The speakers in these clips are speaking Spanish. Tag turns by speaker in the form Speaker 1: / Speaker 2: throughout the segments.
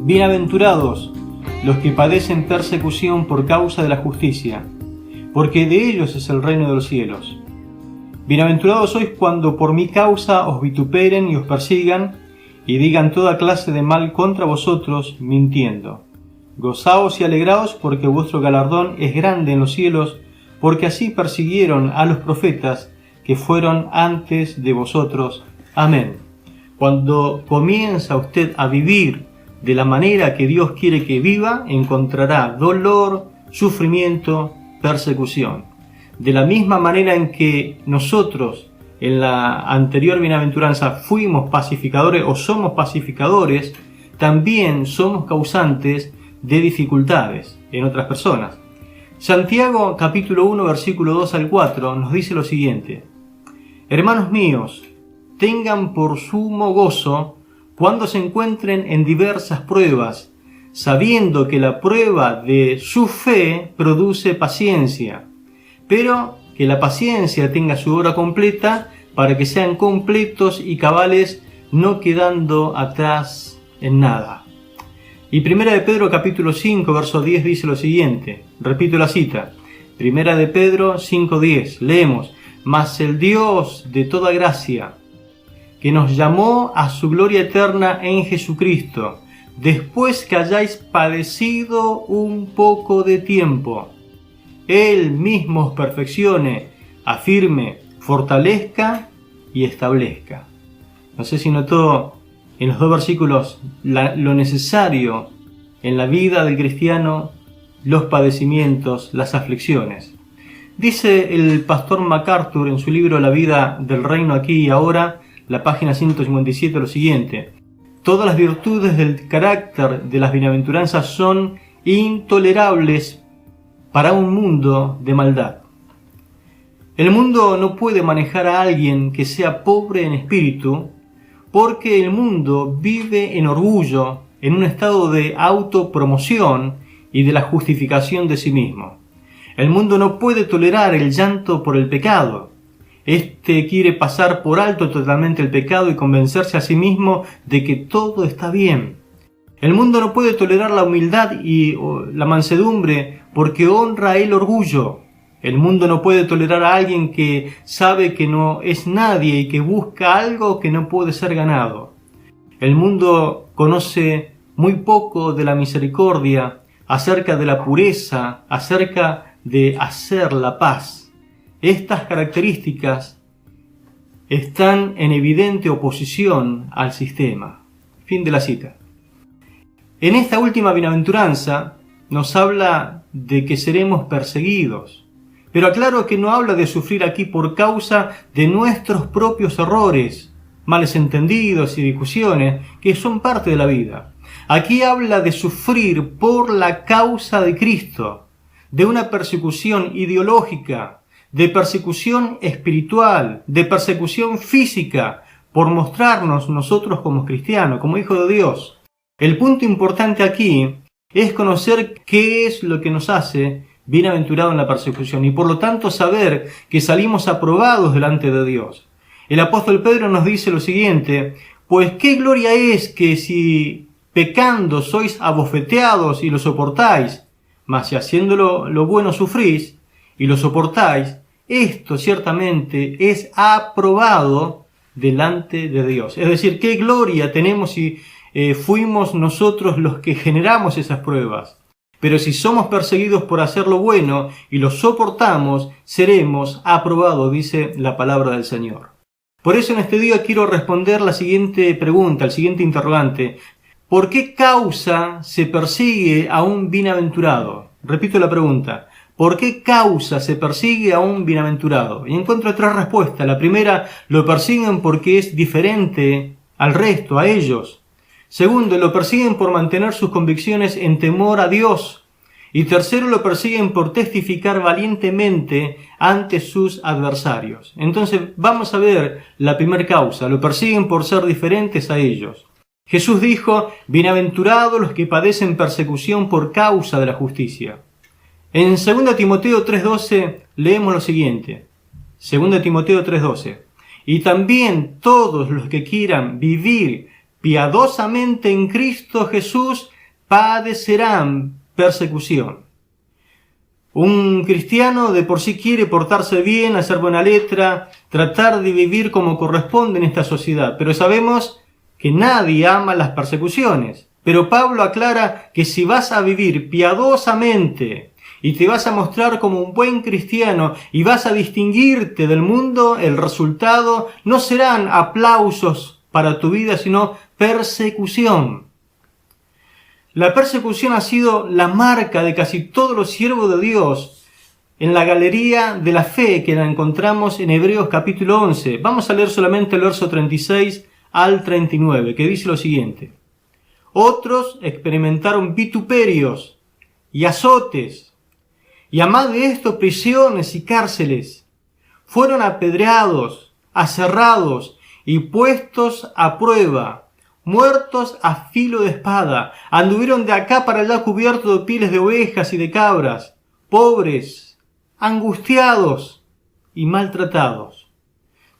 Speaker 1: Bienaventurados los que padecen persecución por causa de la justicia, porque de ellos es el reino de los cielos. Bienaventurados sois cuando por mi causa os vituperen y os persigan, y digan toda clase de mal contra vosotros, mintiendo. Gozaos y alegraos, porque vuestro galardón es grande en los cielos, porque así persiguieron a los profetas que fueron antes de vosotros. Amén. Cuando comienza usted a vivir de la manera que Dios quiere que viva, encontrará dolor, sufrimiento, persecución. De la misma manera en que nosotros en la anterior bienaventuranza fuimos pacificadores o somos pacificadores, también somos causantes de dificultades en otras personas. Santiago capítulo 1 versículo 2 al 4 nos dice lo siguiente: Hermanos míos, tengan por sumo gozo cuando se encuentren en diversas pruebas, sabiendo que la prueba de su fe produce paciencia, pero que la paciencia tenga su obra completa para que sean completos y cabales, no quedando atrás en nada. Y Primera de Pedro capítulo 5 verso 10 dice lo siguiente, repito la cita, Primera de Pedro 5:10, leemos: Mas el Dios de toda gracia, que nos llamó a su gloria eterna en Jesucristo, después que hayáis padecido un poco de tiempo, Él mismo os perfeccione, afirme, fortalezca y establezca. No sé si notó en los dos versículos lo necesario en la vida del cristiano, los padecimientos, las aflicciones. Dice el pastor MacArthur en su libro La vida del reino aquí y ahora, la página 157, lo siguiente: todas las virtudes del carácter de las bienaventuranzas son intolerables para un mundo de maldad. El mundo no puede manejar a alguien que sea pobre en espíritu, porque el mundo vive en orgullo, en un estado de autopromoción y de la justificación de sí mismo. El mundo no puede tolerar el llanto por el pecado. Este quiere pasar por alto totalmente el pecado y convencerse a sí mismo de que todo está bien. El mundo no puede tolerar la humildad y la mansedumbre porque honra el orgullo. El mundo no puede tolerar a alguien que sabe que no es nadie y que busca algo que no puede ser ganado. El mundo conoce muy poco de la misericordia, acerca de la pureza, acerca de hacer la paz. Estas características están en evidente oposición al sistema. Fin de la cita. En esta última bienaventuranza nos habla de que seremos perseguidos, pero aclaro que no habla de sufrir aquí por causa de nuestros propios errores, males entendidos y discusiones que son parte de la vida. Aquí habla de sufrir por la causa de Cristo, de una persecución ideológica, de persecución espiritual, de persecución física, por mostrarnos nosotros como cristianos, como hijos de Dios. El punto importante aquí es conocer qué es lo que nos hace bienaventurado en la persecución y por lo tanto saber que salimos aprobados delante de Dios. El apóstol Pedro nos dice lo siguiente: pues qué gloria es que si pecando sois abofeteados y lo soportáis, mas si haciéndolo lo bueno sufrís y lo soportáis, esto ciertamente es aprobado delante de Dios. Es decir, qué gloria tenemos si fuimos nosotros los que generamos esas pruebas. Pero si somos perseguidos por hacer lo bueno y lo soportamos, seremos aprobados, dice la palabra del Señor. Por eso en este día quiero responder la siguiente pregunta, el siguiente interrogante: ¿por qué causa se persigue a un bienaventurado? Repito la pregunta: ¿por qué causa se persigue a un bienaventurado? Y encuentro tres respuestas. La primera: lo persiguen porque es diferente al resto, a ellos. Segundo, lo persiguen por mantener sus convicciones en temor a Dios. Y tercero, lo persiguen por testificar valientemente ante sus adversarios. Entonces, vamos a ver la primera causa. Lo persiguen por ser diferentes a ellos. Jesús dijo: bienaventurados los que padecen persecución por causa de la justicia. En 2 Timoteo 3:12 leemos lo siguiente. 2 Timoteo 3:12. Y también todos los que quieran vivir piadosamente en Cristo Jesús padecerán persecución. Un cristiano de por sí quiere portarse bien, hacer buena letra, tratar de vivir como corresponde en esta sociedad, pero sabemos que nadie ama las persecuciones. Pero Pablo aclara que si vas a vivir piadosamente y te vas a mostrar como un buen cristiano y vas a distinguirte del mundo, el resultado no serán aplausos para tu vida, sino persecución. La persecución ha sido la marca de casi todos los siervos de Dios en la galería de la fe que la encontramos en Hebreos capítulo 11. Vamos a leer solamente el verso 36 al 39, que dice lo siguiente. Otros experimentaron vituperios y azotes, y a más de esto prisiones y cárceles. Fueron apedreados, aserrados y puestos a prueba, muertos a filo de espada, anduvieron de acá para allá cubiertos de pieles de ovejas y de cabras, pobres, angustiados y maltratados,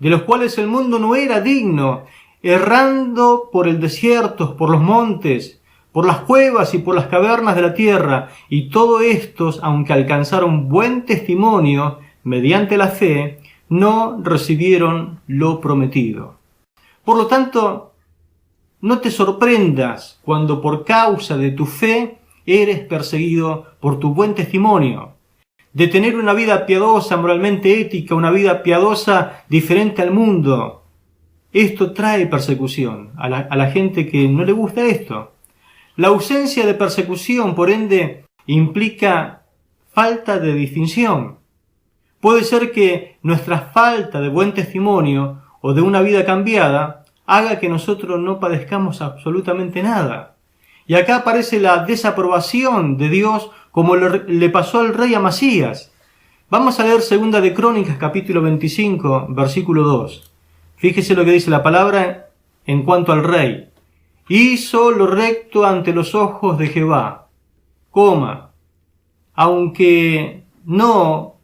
Speaker 1: de los cuales el mundo no era digno, errando por el desierto, por los montes, por las cuevas y por las cavernas de la tierra, y todos estos, aunque alcanzaron buen testimonio mediante la fe, no recibieron lo prometido. Por lo tanto, no te sorprendas cuando por causa de tu fe eres perseguido por tu buen testimonio. De tener una vida piadosa, moralmente ética, una vida piadosa diferente al mundo. Esto trae persecución a la gente que no le gusta esto. La ausencia de persecución, por ende, implica falta de distinción. Puede ser que nuestra falta de buen testimonio o de una vida cambiada haga que nosotros no padezcamos absolutamente nada. Y acá aparece la desaprobación de Dios como le pasó al rey Amasías. Vamos a leer 2 de Crónicas capítulo 25, versículo 2. Fíjese lo que dice la palabra en cuanto al rey. Hizo lo recto ante los ojos de Jehová, aunque no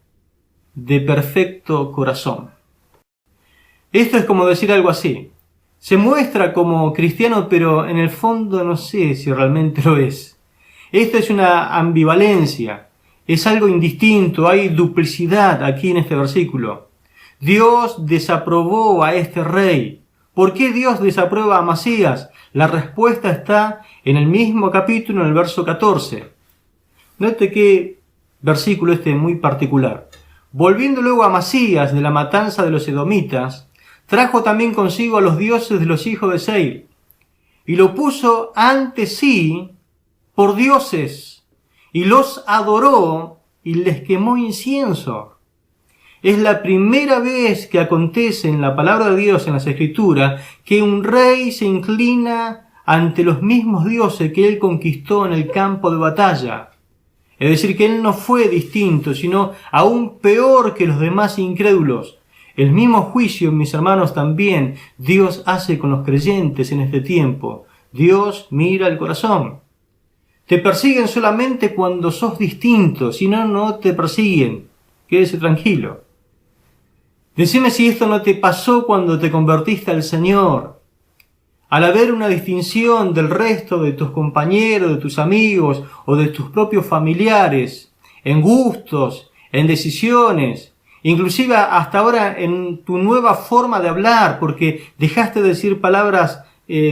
Speaker 1: de perfecto corazón. Esto es como decir algo así. Se muestra como cristiano, pero en el fondo no sé si realmente lo es. Esta es una ambivalencia, es algo indistinto, hay duplicidad aquí en este versículo. Dios desaprobó a este rey. ¿Por qué Dios desaprueba a Amasías? La respuesta está en el mismo capítulo, en el verso 14. Note qué versículo muy particular. Volviendo luego a Amasías de la matanza de los edomitas, trajo también consigo a los dioses de los hijos de Seir, y lo puso ante sí por dioses, y los adoró y les quemó incienso. Es la primera vez que acontece en la palabra de Dios, en las Escrituras, que un rey se inclina ante los mismos dioses que él conquistó en el campo de batalla. Es decir, que él no fue distinto, sino aún peor que los demás incrédulos. El mismo juicio, mis hermanos, también Dios hace con los creyentes en este tiempo. Dios mira el corazón. Te persiguen solamente cuando sos distinto, si no, no te persiguen. Quédese tranquilo. Decime si esto no te pasó cuando te convertiste al Señor. Al haber una distinción del resto de tus compañeros, de tus amigos o de tus propios familiares, en gustos, en decisiones, inclusive hasta ahora en tu nueva forma de hablar, porque dejaste de decir palabras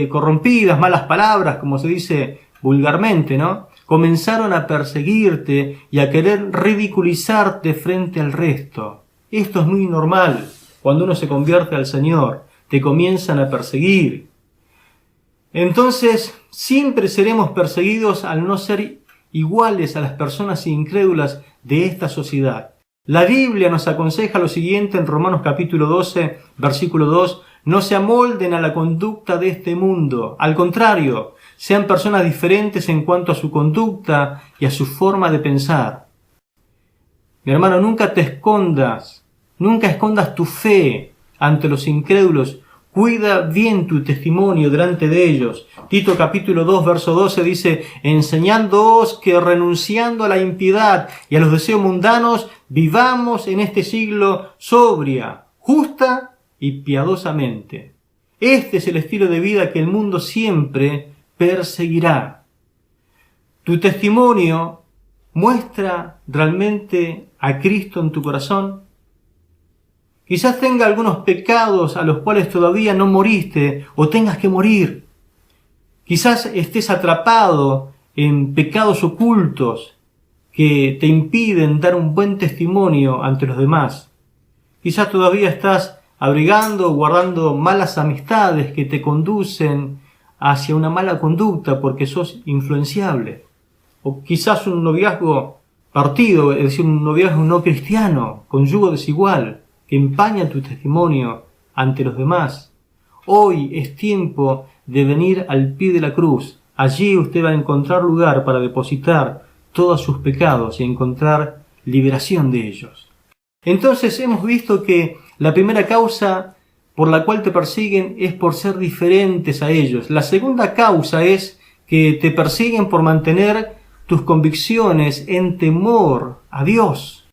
Speaker 1: corrompidas, malas palabras, como se dice vulgarmente, ¿no? Comenzaron a perseguirte y a querer ridiculizarte frente al resto. Esto es muy normal. Cuando uno se convierte al Señor, te comienzan a perseguir. Entonces, siempre seremos perseguidos al no ser iguales a las personas incrédulas de esta sociedad. La Biblia nos aconseja lo siguiente en Romanos capítulo 12, versículo 2, no se amolden a la conducta de este mundo. Al contrario, sean personas diferentes en cuanto a su conducta y a su forma de pensar. Mi hermano, nunca escondas tu fe ante los incrédulos. Cuida bien tu testimonio delante de ellos. Tito capítulo 2, verso 12 dice, enseñándoos que renunciando a la impiedad y a los deseos mundanos, vivamos en este siglo sobria, justa y piadosamente. Este es el estilo de vida que el mundo siempre perseguirá. ¿Tu testimonio muestra realmente a Cristo en tu corazón? Quizás tenga algunos pecados a los cuales todavía no moriste o tengas que morir. Quizás estés atrapado en pecados ocultos que te impiden dar un buen testimonio ante los demás. Quizás todavía estás abrigando o guardando malas amistades que te conducen hacia una mala conducta porque sos influenciable. O quizás un noviazgo partido, es decir, un noviazgo no cristiano, con yugo desigual, que empaña tu testimonio ante los demás. Hoy es tiempo de venir al pie de la cruz. Allí usted va a encontrar lugar para depositar todos sus pecados y encontrar liberación de ellos. Entonces hemos visto que la primera causa por la cual te persiguen es por ser diferentes a ellos. La segunda causa es que te persiguen por mantener tus convicciones en temor a Dios.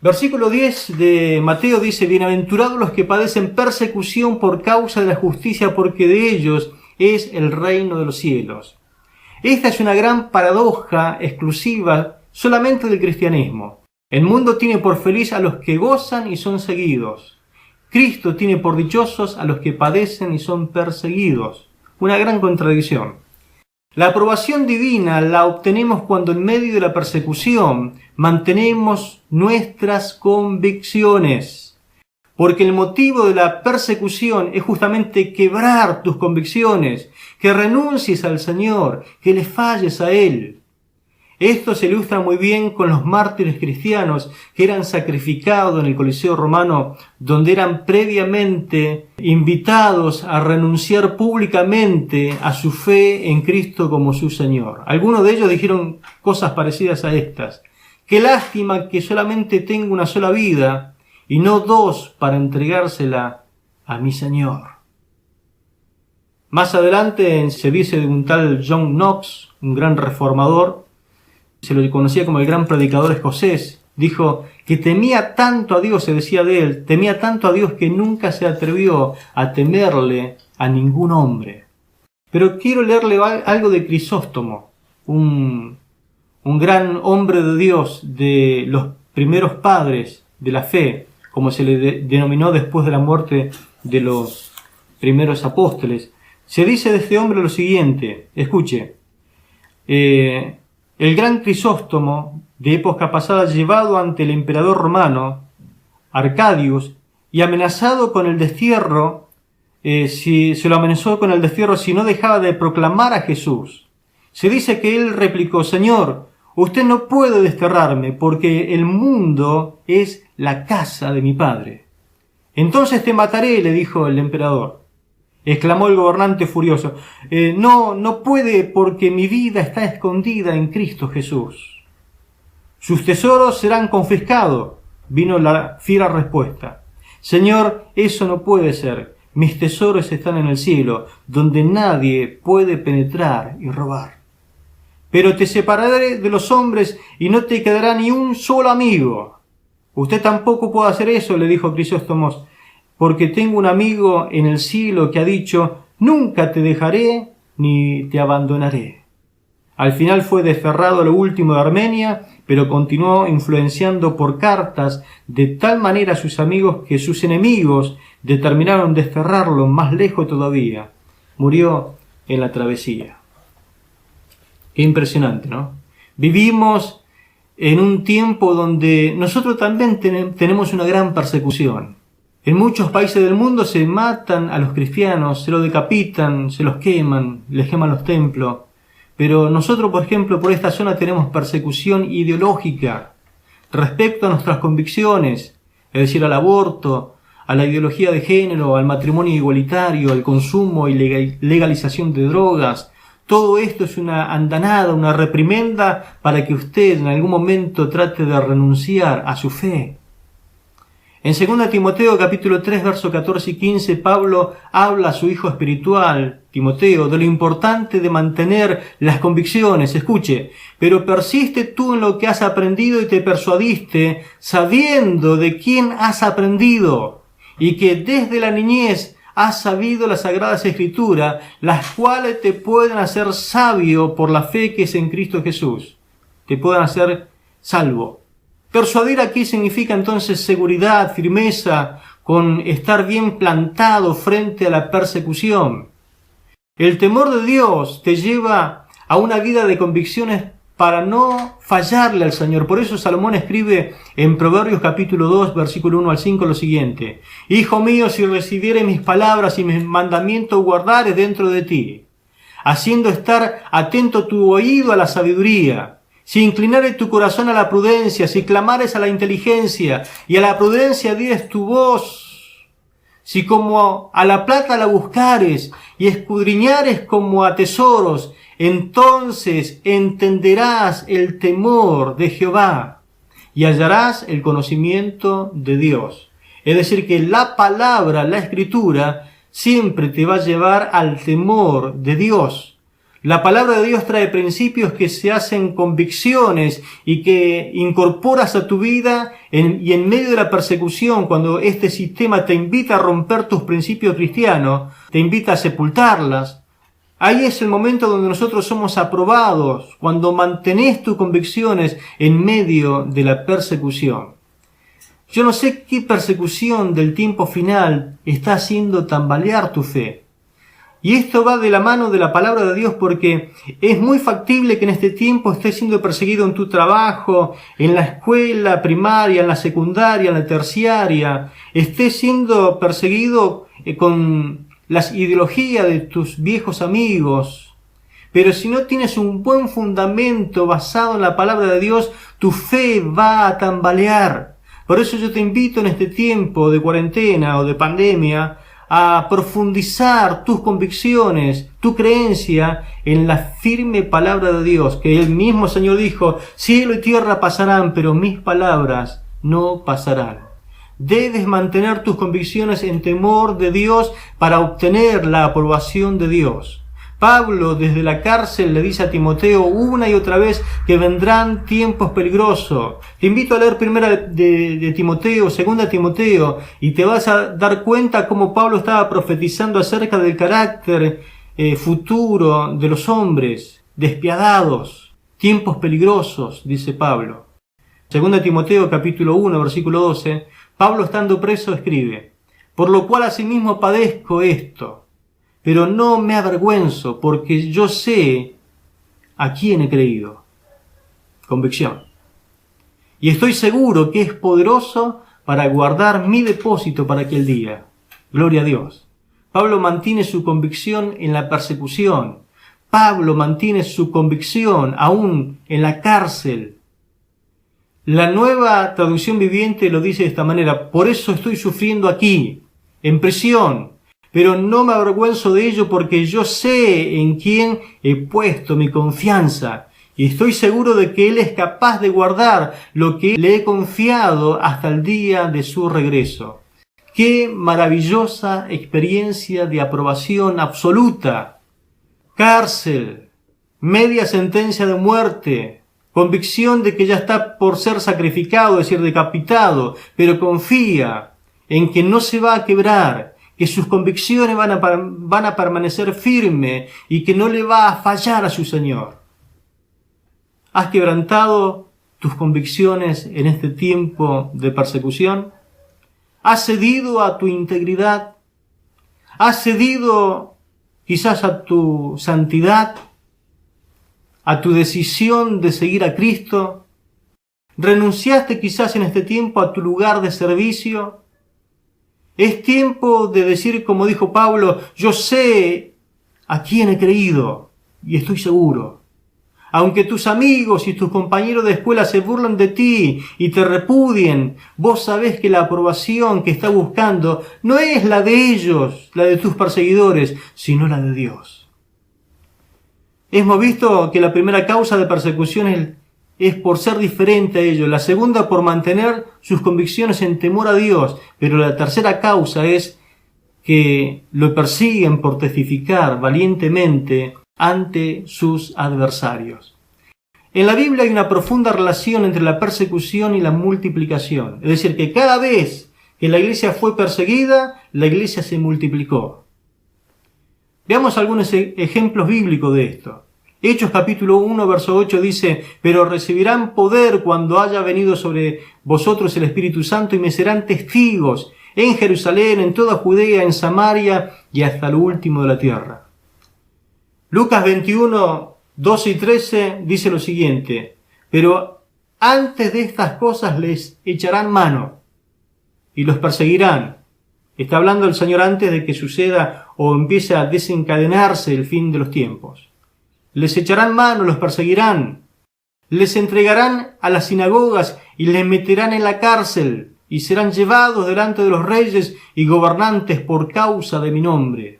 Speaker 1: Versículo 10 de Mateo dice: bienaventurados los que padecen persecución por causa de la justicia, porque de ellos es el reino de los cielos. Esta es una gran paradoja exclusiva solamente del cristianismo. El mundo tiene por feliz a los que gozan y son seguidos. Cristo tiene por dichosos a los que padecen y son perseguidos. Una gran contradicción. La aprobación divina la obtenemos cuando en medio de la persecución mantenemos nuestras convicciones. Porque el motivo de la persecución es justamente quebrar tus convicciones, que renuncies al Señor, que le falles a Él. Esto se ilustra muy bien con los mártires cristianos que eran sacrificados en el Coliseo romano, donde eran previamente invitados a renunciar públicamente a su fe en Cristo como su Señor. Algunos de ellos dijeron cosas parecidas a estas. Qué lástima que solamente tengo una sola vida y no dos para entregársela a mi Señor. Más adelante se dice de un tal John Knox, un gran reformador, se lo conocía como el gran predicador escocés, dijo que temía tanto a Dios, se decía de él, temía tanto a Dios que nunca se atrevió a temerle a ningún hombre. Pero quiero leerle algo de Crisóstomo, un gran hombre de Dios, de los primeros padres de la fe, como se le denominó después de la muerte de los primeros apóstoles. Se dice de este hombre lo siguiente, escuche, el gran Crisóstomo, de época pasada, llevado ante el emperador romano, Arcadius, y amenazado con el destierro, se lo amenazó con el destierro si no dejaba de proclamar a Jesús. Se dice que él replicó: Señor, usted no puede desterrarme, porque el mundo es la casa de mi padre. Entonces te mataré, le dijo el emperador. Exclamó el gobernante furioso: no puede, porque mi vida está escondida en Cristo Jesús. Sus tesoros serán confiscados. Vino la fiera respuesta: Señor, eso no puede ser. Mis tesoros están en el cielo, donde nadie puede penetrar y robar. Pero te separaré de los hombres y no te quedará ni un solo amigo. Usted tampoco puede hacer eso, le dijo Crisóstomo, porque tengo un amigo en el cielo que ha dicho: nunca te dejaré ni te abandonaré. Al final fue desterrado a lo último de Armenia, pero continuó influenciando por cartas de tal manera a sus amigos que sus enemigos determinaron desterrarlo más lejos todavía. Murió en la travesía. Qué impresionante, ¿no? Vivimos en un tiempo donde nosotros también tenemos una gran persecución. En muchos países del mundo se matan a los cristianos, se los decapitan, se los queman, les queman los templos. Pero nosotros, por ejemplo, por esta zona tenemos persecución ideológica respecto a nuestras convicciones, es decir, al aborto, a la ideología de género, al matrimonio igualitario, al consumo y legalización de drogas. Todo esto es una andanada, una reprimenda para que usted en algún momento trate de renunciar a su fe. En 2 Timoteo capítulo 3, versos 14 y 15, Pablo habla a su hijo espiritual, Timoteo, de lo importante de mantener las convicciones. Escuche: pero persiste tú en lo que has aprendido y te persuadiste, sabiendo de quién has aprendido, y que desde la niñez has sabido las sagradas escrituras, las cuales te pueden hacer sabio por la fe que es en Cristo Jesús. Te pueden hacer salvo. Persuadir aquí significa entonces seguridad, firmeza, con estar bien plantado frente a la persecución. El temor de Dios te lleva a una vida de convicciones para no fallarle al Señor. Por eso Salomón escribe en Proverbios capítulo 2, versículo 1 al 5 lo siguiente: Hijo mío, si recibieres mis palabras y mis mandamientos guardares dentro de ti, haciendo estar atento tu oído a la sabiduría, si inclinares tu corazón a la prudencia, si clamares a la inteligencia, y a la prudencia dieres tu voz, si como a la plata la buscares, y escudriñares como a tesoros, entonces entenderás el temor de Jehová, y hallarás el conocimiento de Dios. Es decir, que la palabra, la escritura, siempre te va a llevar al temor de Dios. La palabra de Dios trae principios que se hacen convicciones y que incorporas a tu vida y en medio de la persecución, cuando este sistema te invita a romper tus principios cristianos, te invita a sepultarlas. Ahí es el momento donde nosotros somos aprobados, cuando mantenés tus convicciones en medio de la persecución. Yo no sé qué persecución del tiempo final está haciendo tambalear tu fe. Y esto va de la mano de la palabra de Dios, porque es muy factible que en este tiempo estés siendo perseguido en tu trabajo, en la escuela primaria, en la secundaria, en la terciaria, estés siendo perseguido con las ideologías de tus viejos amigos. Pero si no tienes un buen fundamento basado en la palabra de Dios, tu fe va a tambalear. Por eso yo te invito en este tiempo de cuarentena o de pandemia a profundizar tus convicciones, tu creencia en la firme palabra de Dios, que el mismo Señor dijo: cielo y tierra pasarán, pero mis palabras no pasarán. Debes mantener tus convicciones en temor de Dios para obtener la aprobación de Dios. Pablo desde la cárcel le dice a Timoteo una y otra vez que vendrán tiempos peligrosos. Te invito a leer primera de Timoteo, segunda Timoteo, y te vas a dar cuenta cómo Pablo estaba profetizando acerca del carácter futuro de los hombres, despiadados, tiempos peligrosos, dice Pablo. Segunda Timoteo capítulo 1, versículo 12, Pablo estando preso escribe: por lo cual asimismo padezco esto, pero no me avergüenzo, porque yo sé a quién he creído. Convicción. Y estoy seguro que es poderoso para guardar mi depósito para aquel día. Gloria a Dios. Pablo mantiene su convicción en la persecución. Pablo mantiene su convicción aún en la cárcel. La Nueva Traducción Viviente lo dice de esta manera: por eso estoy sufriendo aquí, en prisión, pero no me avergüenzo de ello, porque yo sé en quién he puesto mi confianza, y estoy seguro de que Él es capaz de guardar lo que le he confiado hasta el día de su regreso. ¡Qué maravillosa experiencia de aprobación absoluta! Cárcel, media sentencia de muerte, convicción de que ya está por ser sacrificado, es decir, decapitado, pero confía en que no se va a quebrar, que sus convicciones van a permanecer firmes y que no le va a fallar a su Señor. ¿Has quebrantado tus convicciones en este tiempo de persecución? ¿Has cedido a tu integridad? ¿Has cedido quizás a tu santidad? ¿A tu decisión de seguir a Cristo? ¿Renunciaste quizás en este tiempo a tu lugar de servicio? Es tiempo de decir, como dijo Pablo: yo sé a quién he creído y estoy seguro. Aunque tus amigos y tus compañeros de escuela se burlen de ti y te repudien, vos sabés que la aprobación que está buscando no es la de ellos, la de tus perseguidores, sino la de Dios. Hemos visto que la primera causa de persecución es por ser diferente a ellos, la segunda por mantener sus convicciones en temor a Dios, pero la tercera causa es que lo persiguen por testificar valientemente ante sus adversarios. En la Biblia hay una profunda relación entre la persecución y la multiplicación, es decir, que cada vez que la iglesia fue perseguida, la iglesia se multiplicó. Veamos algunos ejemplos bíblicos de esto. Hechos capítulo 1, verso 8 dice: pero recibirán poder cuando haya venido sobre vosotros el Espíritu Santo y me serán testigos en Jerusalén, en toda Judea, en Samaria y hasta lo último de la tierra. Lucas 21, 12 y 13 dice lo siguiente: pero antes de estas cosas les echarán mano y los perseguirán. Está hablando el Señor antes de que suceda o empiece a desencadenarse el fin de los tiempos. Les echarán mano, los perseguirán, les entregarán a las sinagogas y les meterán en la cárcel y serán llevados delante de los reyes y gobernantes por causa de mi nombre.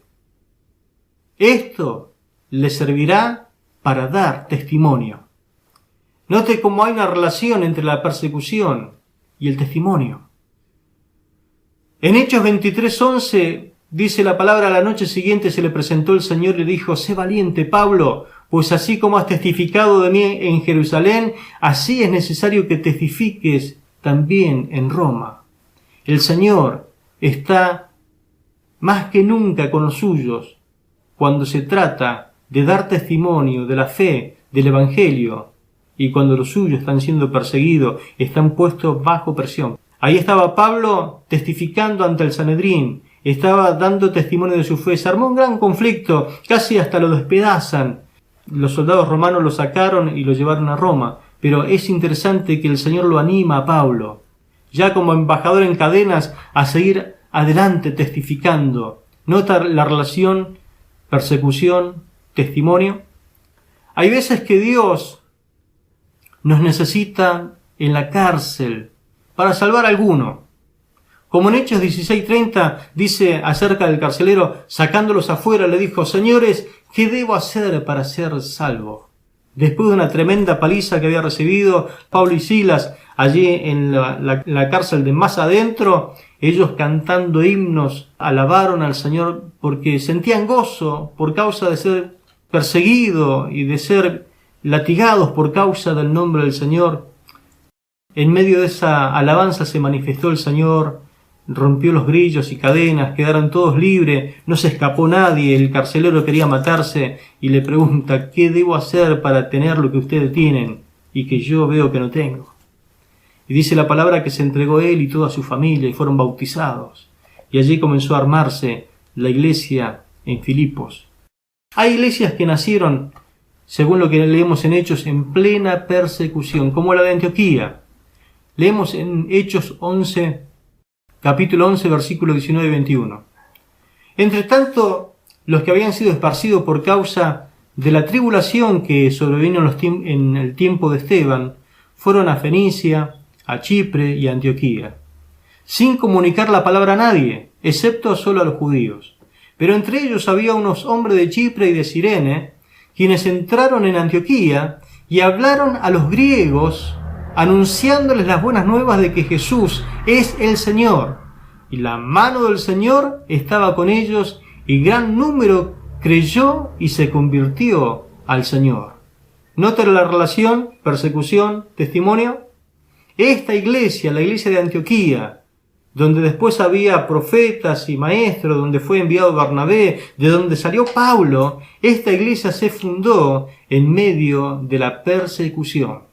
Speaker 1: Esto les servirá para dar testimonio. Note cómo hay una relación entre la persecución y el testimonio. En Hechos 23:11 dice la palabra: a la noche siguiente se le presentó el Señor y le dijo: sé valiente, Pablo, pues así como has testificado de mí en Jerusalén, así es necesario que testifiques también en Roma. El Señor está más que nunca con los suyos cuando se trata de dar testimonio de la fe, del Evangelio, y cuando los suyos están siendo perseguidos, están puestos bajo presión. Ahí estaba Pablo testificando ante el Sanedrín, estaba dando testimonio de su fe. Se armó un gran conflicto, casi hasta lo despedazan. Los soldados romanos lo sacaron y lo llevaron a Roma. Pero es interesante que el Señor lo anima a Pablo, ya como embajador en cadenas, a seguir adelante testificando. Nota la relación persecución, testimonio. Hay veces que Dios nos necesita en la cárcel para salvar a alguno. Como en Hechos 16:30 dice acerca del carcelero, sacándolos afuera, le dijo: señores, ¿qué debo hacer para ser salvo? Después de una tremenda paliza que había recibido Pablo y Silas allí en la cárcel de más adentro, ellos cantando himnos alabaron al Señor porque sentían gozo por causa de ser perseguidos y de ser latigados por causa del nombre del Señor. En medio de esa alabanza se manifestó el Señor, rompió los grillos y cadenas, quedaron todos libres, no se escapó nadie. El carcelero quería matarse y le pregunta: ¿qué debo hacer para tener lo que ustedes tienen y que yo veo que no tengo? Y dice la palabra que se entregó él y toda su familia y fueron bautizados. Y allí comenzó a armarse la iglesia en Filipos. Hay iglesias que nacieron, según lo que leemos en Hechos, en plena persecución, como la de Antioquía. Leemos en Hechos 11, capítulo 11, versículos 19 y 21. Entre tanto, los que habían sido esparcidos por causa de la tribulación que sobrevino en el tiempo de Esteban, fueron a Fenicia, a Chipre y a Antioquía, sin comunicar la palabra a nadie, excepto solo a los judíos. Pero entre ellos había unos hombres de Chipre y de Cirene, quienes entraron en Antioquía y hablaron a los griegos, anunciándoles las buenas nuevas de que Jesús es el Señor. Y la mano del Señor estaba con ellos, y gran número creyó y se convirtió al Señor. ¿Nota la relación, persecución, testimonio? Esta iglesia, la iglesia de Antioquía, donde después había profetas y maestros, donde fue enviado Bernabé, de donde salió Pablo, esta iglesia se fundó en medio de la persecución.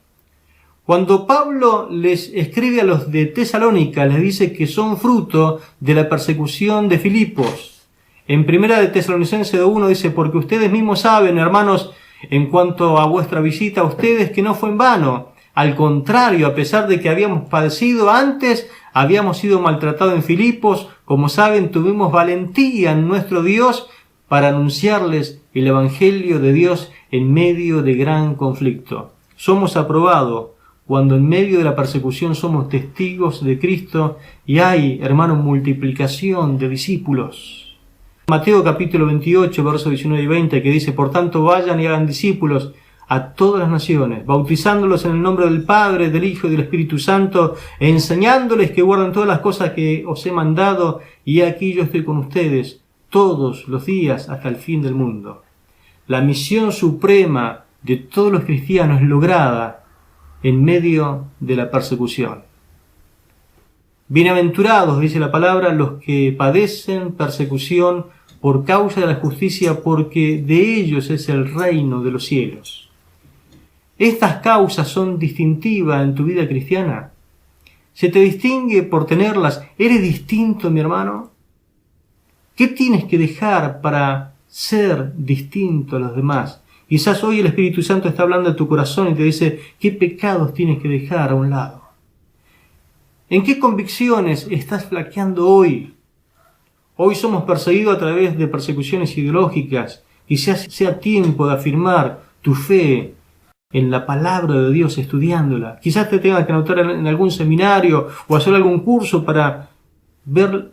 Speaker 1: Cuando Pablo les escribe a los de Tesalónica, les dice que son fruto de la persecución de Filipos. En primera de Tesalonicenses 1 dice: porque ustedes mismos saben, hermanos, en cuanto a vuestra visita a ustedes, que no fue en vano. Al contrario, a pesar de que habíamos padecido antes, habíamos sido maltratados en Filipos, como saben, tuvimos valentía en nuestro Dios para anunciarles el Evangelio de Dios en medio de gran conflicto. Somos aprobados cuando en medio de la persecución somos testigos de Cristo y hay, hermanos, multiplicación de discípulos. Mateo capítulo 28, versos 19 y 20, que dice: por tanto vayan y hagan discípulos a todas las naciones, bautizándolos en el nombre del Padre, del Hijo y del Espíritu Santo, enseñándoles que guarden todas las cosas que os he mandado, y aquí yo estoy con ustedes todos los días hasta el fin del mundo. La misión suprema de todos los cristianos es lograda en medio de la persecución. Bienaventurados, dice la palabra, los que padecen persecución por causa de la justicia, porque de ellos es el reino de los cielos. ¿Estas causas son distintivas en tu vida cristiana? ¿Se te distingue por tenerlas? ¿Eres distinto, mi hermano? ¿Qué tienes que dejar para ser distinto a los demás? Quizás hoy el Espíritu Santo está hablando a tu corazón y te dice, ¿qué pecados tienes que dejar a un lado? ¿En qué convicciones estás flaqueando hoy? Hoy somos perseguidos a través de persecuciones ideológicas. Quizás sea tiempo de afirmar tu fe en la palabra de Dios estudiándola. Quizás te tengas que anotar en algún seminario o hacer algún curso para ver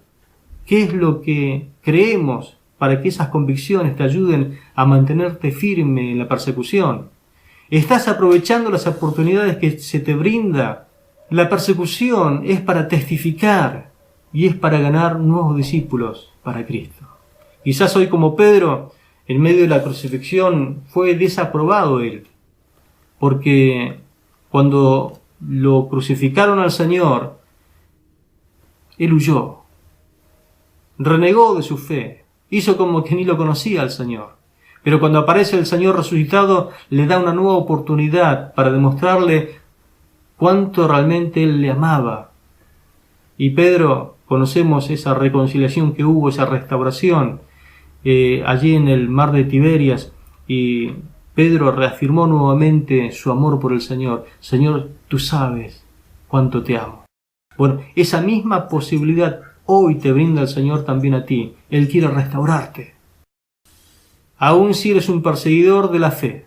Speaker 1: qué es lo que creemos, para que esas convicciones te ayuden a mantenerte firme en la persecución. ¿Estás aprovechando las oportunidades que se te brinda? La persecución es para testificar y es para ganar nuevos discípulos para Cristo. Quizás hoy, como Pedro, en medio de la crucifixión fue desaprobado él, porque cuando lo crucificaron al Señor, él huyó, renegó de su fe, hizo como que ni lo conocía al Señor. Pero cuando aparece el Señor resucitado, le da una nueva oportunidad para demostrarle cuánto realmente él le amaba. Y Pedro, conocemos esa reconciliación que hubo, esa restauración allí en el mar de Tiberias, y Pedro reafirmó nuevamente su amor por el Señor. Señor, tú sabes cuánto te amo. Bueno, esa misma posibilidad hoy te brinda el Señor también a ti. Él quiere restaurarte. Aún si eres un perseguidor de la fe,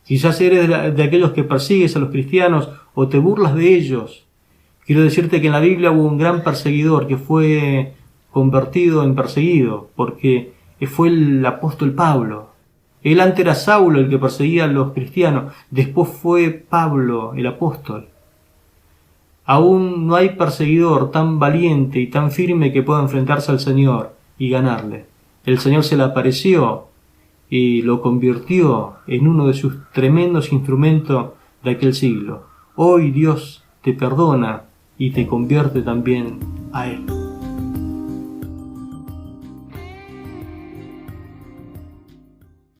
Speaker 1: quizás eres de aquellos que persigues a los cristianos o te burlas de ellos, quiero decirte que en la Biblia hubo un gran perseguidor que fue convertido en perseguido, porque fue el apóstol Pablo. Él antes era Saulo el que perseguía a los cristianos, después fue Pablo el apóstol. Aún no hay perseguidor tan valiente y tan firme que pueda enfrentarse al Señor y ganarle. El Señor se le apareció y lo convirtió en uno de sus tremendos instrumentos de aquel siglo. Hoy Dios te perdona y te convierte también a Él.